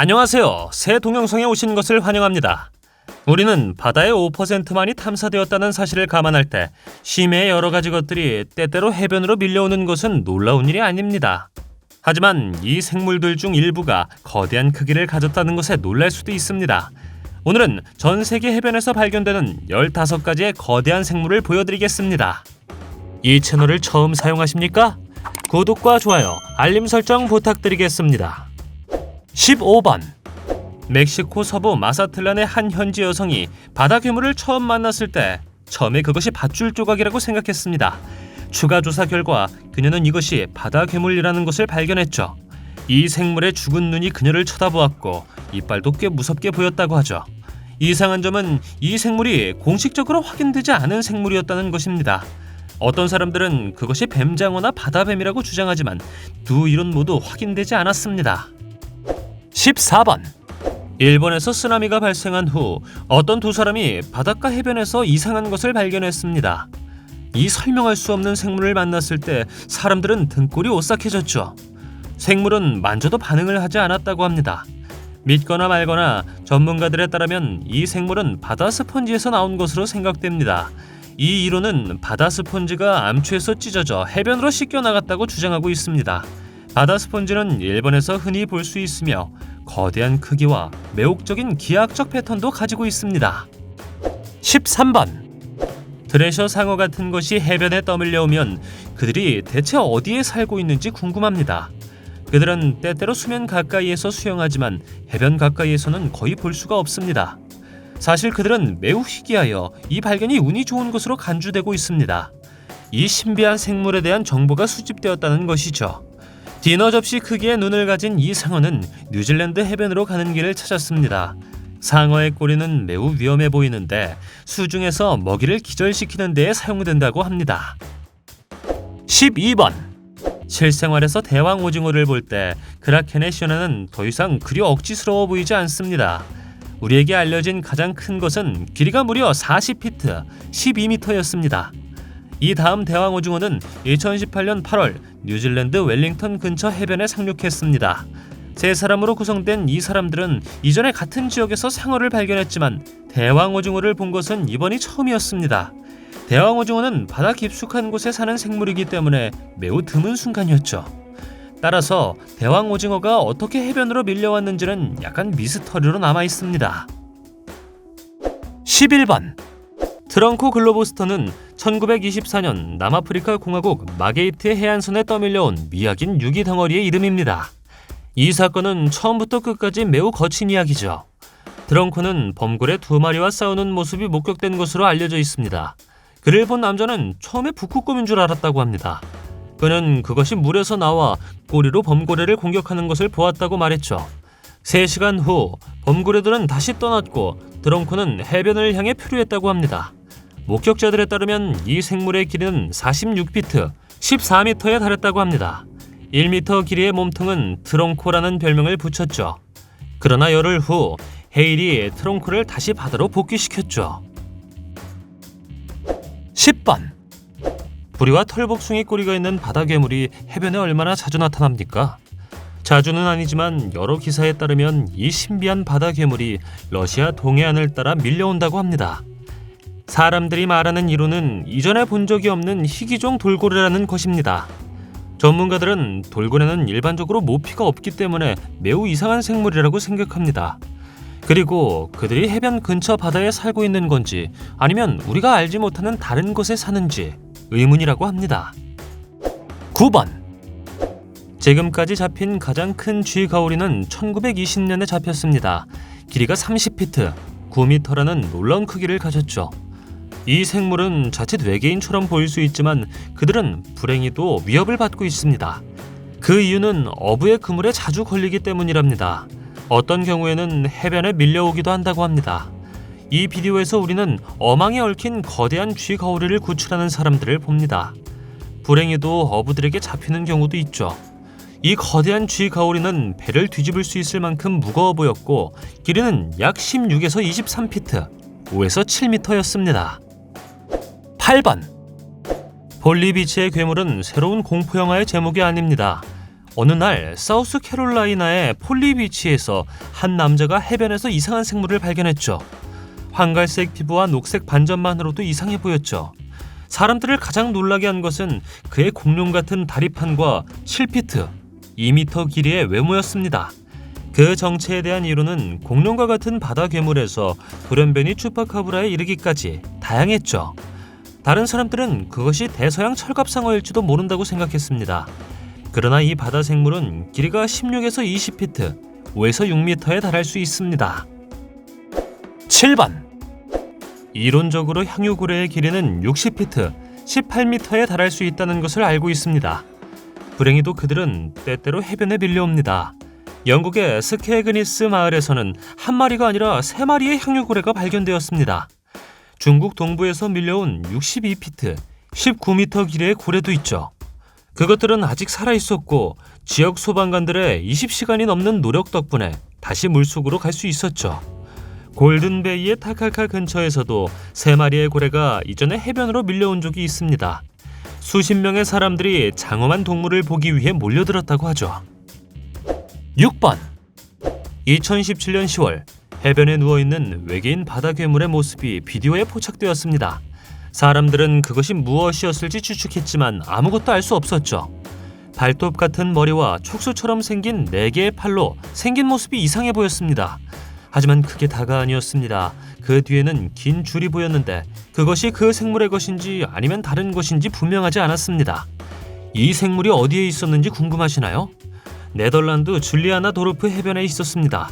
안녕하세요. 새 동영상에 오신 것을 환영합니다. 우리는 바다의 5%만이 탐사되었다는 사실을 감안할 때 심해의 여러 가지 것들이 때때로 해변으로 밀려오는 것은 놀라운 일이 아닙니다. 하지만 이 생물들 중 일부가 거대한 크기를 가졌다는 것에 놀랄 수도 있습니다. 오늘은 전 세계 해변에서 발견되는 15가지의 거대한 생물을 보여드리겠습니다. 이 채널을 처음 사용하십니까? 구독과 좋아요, 알림 설정 부탁드리겠습니다. 15번. 멕시코 서부 마사틀란의 한 현지 여성이 바다 괴물을 처음 만났을 때 처음에 그것이 밧줄 조각이라고 생각했습니다. 추가 조사 결과 그녀는 이것이 바다 괴물이라는 것을 발견했죠. 이 생물의 죽은 눈이 그녀를 쳐다보았고 이빨도 꽤 무섭게 보였다고 하죠. 이상한 점은 이 생물이 공식적으로 확인되지 않은 생물이었다는 것입니다. 어떤 사람들은 그것이 뱀장어나 바다뱀이라고 주장하지만 두 이론 모두 확인되지 않았습니다. 14번. 일본에서 쓰나미가 발생한 후 어떤 두 사람이 바닷가 해변에서 이상한 것을 발견했습니다. 이 설명할 수 없는 생물을 만났을 때 사람들은 등골이 오싹해졌죠. 생물은 만져도 반응을 하지 않았다고 합니다. 믿거나 말거나 전문가들에 따르면 이 생물은 바다 스펀지에서 나온 것으로 생각됩니다. 이 이론은 바다 스펀지가 암초에서 찢어져 해변으로 씻겨 나갔다고 주장하고 있습니다. 바다 스펀지는 일본에서 흔히 볼 수 있으며 거대한 크기와 매혹적인 기하학적 패턴도 가지고 있습니다. 13번. 드레셔 상어 같은 것이 해변에 떠밀려오면 그들이 대체 어디에 살고 있는지 궁금합니다. 그들은 때때로 수면 가까이에서 수영하지만 해변 가까이에서는 거의 볼 수가 없습니다. 사실 그들은 매우 희귀하여 이 발견이 운이 좋은 것으로 간주되고 있습니다. 이 신비한 생물에 대한 정보가 수집되었다는 것이죠. 디너 접시 크기의 눈을 가진 이 상어는 뉴질랜드 해변으로 가는 길을 찾았습니다. 상어의 꼬리는 매우 위험해 보이는데 수중에서 먹이를 기절시키는 데에 사용된다고 합니다. 12번. 실생활에서 대왕 오징어를 볼 때 크라켄의 신화는 더 이상 그리 억지스러워 보이지 않습니다. 우리에게 알려진 가장 큰 것은 길이가 무려 40피트, 12m였습니다. 이 다음 대왕 오징어는 2018년 8월 뉴질랜드 웰링턴 근처 해변에 상륙했습니다. 세 사람으로 구성된 이 사람들은 이전에 같은 지역에서 상어를 발견했지만 대왕 오징어를 본 것은 이번이 처음이었습니다. 대왕 오징어는 바다 깊숙한 곳에 사는 생물이기 때문에 매우 드문 순간이었죠. 따라서 대왕 오징어가 어떻게 해변으로 밀려왔는지는 약간 미스터리로 남아 있습니다. 11번. 트렁코 글로보스터는 1924년 남아프리카 공화국 마게이트 해안선에 떠밀려온 미약인 유기 덩어리의 이름입니다. 이 사건은 처음부터 끝까지 매우 거친 이야기죠. 트렁코는 범고래 2마리와 싸우는 모습이 목격된 것으로 알려져 있습니다. 그를 본 남자는 처음에 북극곰인 줄 알았다고 합니다. 그는 그것이 물에서 나와 꼬리로 범고래를 공격하는 것을 보았다고 말했죠. 3시간 후 범고래들은 다시 떠났고 트렁코는 해변을 향해 표류했다고 합니다. 목격자들에 따르면 이 생물의 길이는 46피트, 14m에 달했다고 합니다. 1m 길이의 몸통은 트렁코라는 별명을 붙였죠. 그러나 열흘 후 헤일이 트렁코를 다시 바다로 복귀시켰죠. 10번. 부리와 털복숭이 꼬리가 있는 바다 괴물이 해변에 얼마나 자주 나타납니까? 자주는 아니지만 여러 기사에 따르면 이 신비한 바다 괴물이 러시아 동해안을 따라 밀려온다고 합니다. 사람들이 말하는 이론은 이전에 본 적이 없는 희귀종 돌고래라는 것입니다. 전문가들은 돌고래는 일반적으로 모피가 없기 때문에 매우 이상한 생물이라고 생각합니다. 그리고 그들이 해변 근처 바다에 살고 있는 건지 아니면 우리가 알지 못하는 다른 곳에 사는지 의문이라고 합니다. 9번. 지금까지 잡힌 가장 큰 쥐가오리는 1920년에 잡혔습니다. 길이가 30피트, 9m라는 놀라운 크기를 가졌죠. 이 생물은 자칫 외계인처럼 보일 수 있지만 그들은 불행히도 위협을 받고 있습니다. 그 이유는 어부의 그물에 자주 걸리기 때문이랍니다. 어떤 경우에는 해변에 밀려오기도 한다고 합니다. 이 비디오에서 우리는 어망에 얽힌 거대한 쥐가오리를 구출하는 사람들을 봅니다. 불행히도 어부들에게 잡히는 경우도 있죠. 이 거대한 쥐가오리는 배를 뒤집을 수 있을 만큼 무거워 보였고 길이는 약 16에서 23피트, 5에서 7m였습니다. 8번. 볼리비치의 괴물은 새로운 공포영화의 제목이 아닙니다. 어느 날 사우스캐롤라이나의 폴리비치에서 한 남자가 해변에서 이상한 생물을 발견했죠. 황갈색 피부와 녹색 반점만으로도 이상해 보였죠. 사람들을 가장 놀라게 한 것은 그의 공룡 같은 다리판과 7피트, 2m 길이의 외모였습니다. 그 정체에 대한 이론은 공룡과 같은 바다 괴물에서 돌연변이 추파카브라에 이르기까지 다양했죠. 다른 사람들은 그것이 대서양 철갑상어일지도 모른다고 생각했습니다. 그러나 이 바다 생물은 길이가 16에서 20피트, 5에서 6m에 달할 수 있습니다. 7번. 이론적으로 향유고래의 길이는 60피트, 18m에 달할 수 있다는 것을 알고 있습니다. 불행히도 그들은 때때로 해변에 밀려옵니다. 영국의 스케그니스 마을에서는 한 마리가 아니라 3마리의 향유고래가 발견되었습니다. 중국 동부에서 밀려온 62피트, 19m 길이의 고래도 있죠. 그것들은 아직 살아있었고 지역 소방관들의 20시간이 넘는 노력 덕분에 다시 물속으로 갈 수 있었죠. 골든베이의 타카카 근처에서도 3마리의 고래가 이전에 해변으로 밀려온 적이 있습니다. 수십 명의 사람들이 장엄한 동물을 보기 위해 몰려들었다고 하죠. 6번. 2017년 10월 해변에 누워있는 외계인 바다 괴물의 모습이 비디오에 포착되었습니다. 사람들은 그것이 무엇이었을지 추측했지만 아무것도 알 수 없었죠. 발톱 같은 머리와 촉수처럼 생긴 4개의 팔로 생긴 모습이 이상해 보였습니다. 하지만 그게 다가 아니었습니다. 그 뒤에는 긴 줄이 보였는데 그것이 그 생물의 것인지 아니면 다른 것인지 분명하지 않았습니다. 이 생물이 어디에 있었는지 궁금하시나요? 네덜란드 줄리아나 도르프 해변에 있었습니다.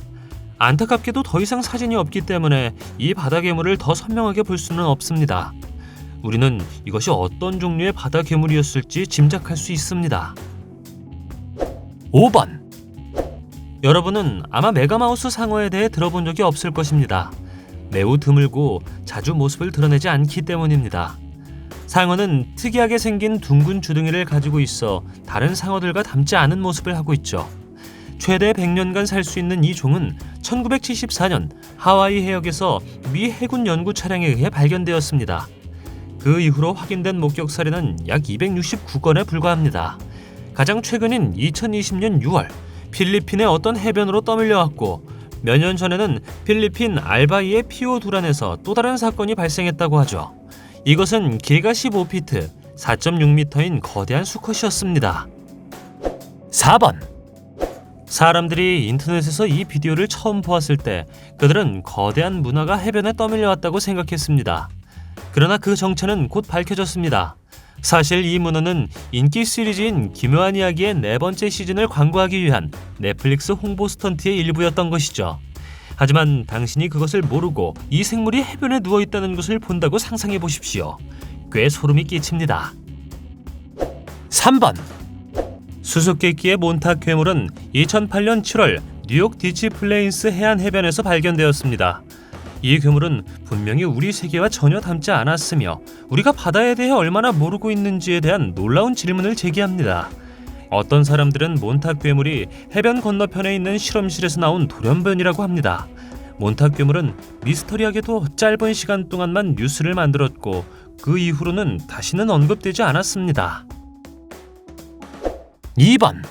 안타깝게도 더 이상 사진이 없기 때문에 이 바다 괴물을 더 선명하게 볼 수는 없습니다. 우리는 이것이 어떤 종류의 바다 괴물이었을지 짐작할 수 있습니다. 5번. 여러분은 아마 메가마우스 상어에 대해 들어본 적이 없을 것입니다. 매우 드물고 자주 모습을 드러내지 않기 때문입니다. 상어는 특이하게 생긴 둥근 주둥이를 가지고 있어 다른 상어들과 닮지 않은 모습을 하고 있죠. 최대 100년간 살 수 있는 이 종은 1974년 하와이 해역에서 미 해군 연구 차량에 의해 발견되었습니다. 그 이후로 확인된 목격 사례는 약 269건에 불과합니다. 가장 최근인 2020년 6월 필리핀의 어떤 해변으로 떠밀려왔고 몇 년 전에는 필리핀 알바이의 피오두란에서 또 다른 사건이 발생했다고 하죠. 이것은 길이가 15피트, 4.6m인 거대한 수컷이었습니다. 4번. 사람들이 인터넷에서 이 비디오를 처음 보았을 때 그들은 거대한 문화가 해변에 떠밀려왔다고 생각했습니다. 그러나 그 정체는 곧 밝혀졌습니다. 사실 이 문어는 인기 시리즈인 기묘한 이야기의 4번째 시즌을 광고하기 위한 넷플릭스 홍보 스턴트의 일부였던 것이죠. 하지만 당신이 그것을 모르고 이 생물이 해변에 누워있다는 것을 본다고 상상해 보십시오. 꽤 소름이 끼칩니다. 3번. 수수께끼의 몬탁 괴물은 2008년 7월 뉴욕 디치플레인스 해안 해변에서 발견되었습니다. 이 괴물은 분명히 우리 세계와 전혀 닮지 않았으며 우리가 바다에 대해 얼마나 모르고 있는지에 대한 놀라운 질문을 제기합니다. 어떤 사람들은 몬탁 괴물이 해변 건너편에 있는 실험실에서 나온 돌연변이라고 합니다. 몬탁 괴물은 미스터리하게도 짧은 시간 동안만 뉴스를 만들었고 그 이후로는 다시는 언급되지 않았습니다. 2번.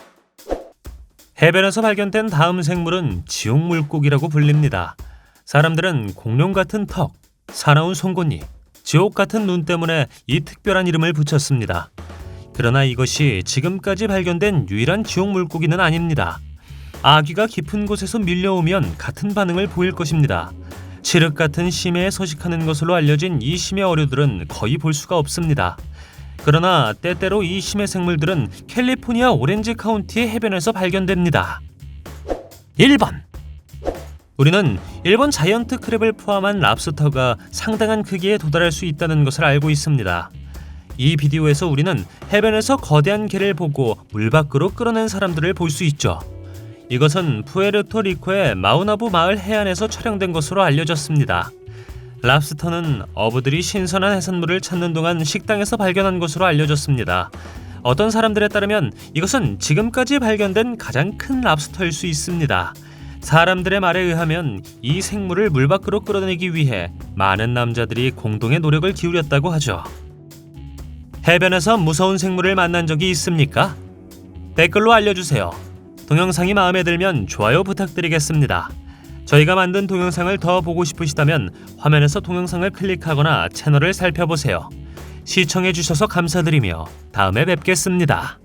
해변에서 발견된 다음 생물은 지옥물고기라고 불립니다. 사람들은 공룡 같은 턱, 사나운 송곳니, 지옥 같은 눈 때문에 이 특별한 이름을 붙였습니다. 그러나 이것이 지금까지 발견된 유일한 지옥 물고기는 아닙니다. 아귀가 깊은 곳에서 밀려오면 같은 반응을 보일 것입니다. 칠흑 같은 심해에 서식하는 것으로 알려진 이 심해 어류들은 거의 볼 수가 없습니다. 그러나 때때로 이 심해 생물들은 캘리포니아 오렌지 카운티의 해변에서 발견됩니다. 1번. 우리는 일본 자이언트 크랩을 포함한 랍스터가 상당한 크기에 도달할 수 있다는 것을 알고 있습니다. 이 비디오에서 우리는 해변에서 거대한 개를 보고 물 밖으로 끌어낸 사람들을 볼 수 있죠. 이것은 푸에르토리코의 마우나부 마을 해안에서 촬영된 것으로 알려졌습니다. 랍스터는 어부들이 신선한 해산물을 찾는 동안 식당에서 발견한 것으로 알려졌습니다. 어떤 사람들에 따르면 이것은 지금까지 발견된 가장 큰 랍스터일 수 있습니다. 사람들의 말에 의하면 이 생물을 물 밖으로 끌어내기 위해 많은 남자들이 공동의 노력을 기울였다고 하죠. 해변에서 무서운 생물을 만난 적이 있습니까? 댓글로 알려주세요. 동영상이 마음에 들면 좋아요 부탁드리겠습니다. 저희가 만든 동영상을 더 보고 싶으시다면 화면에서 동영상을 클릭하거나 채널을 살펴보세요. 시청해주셔서 감사드리며 다음에 뵙겠습니다.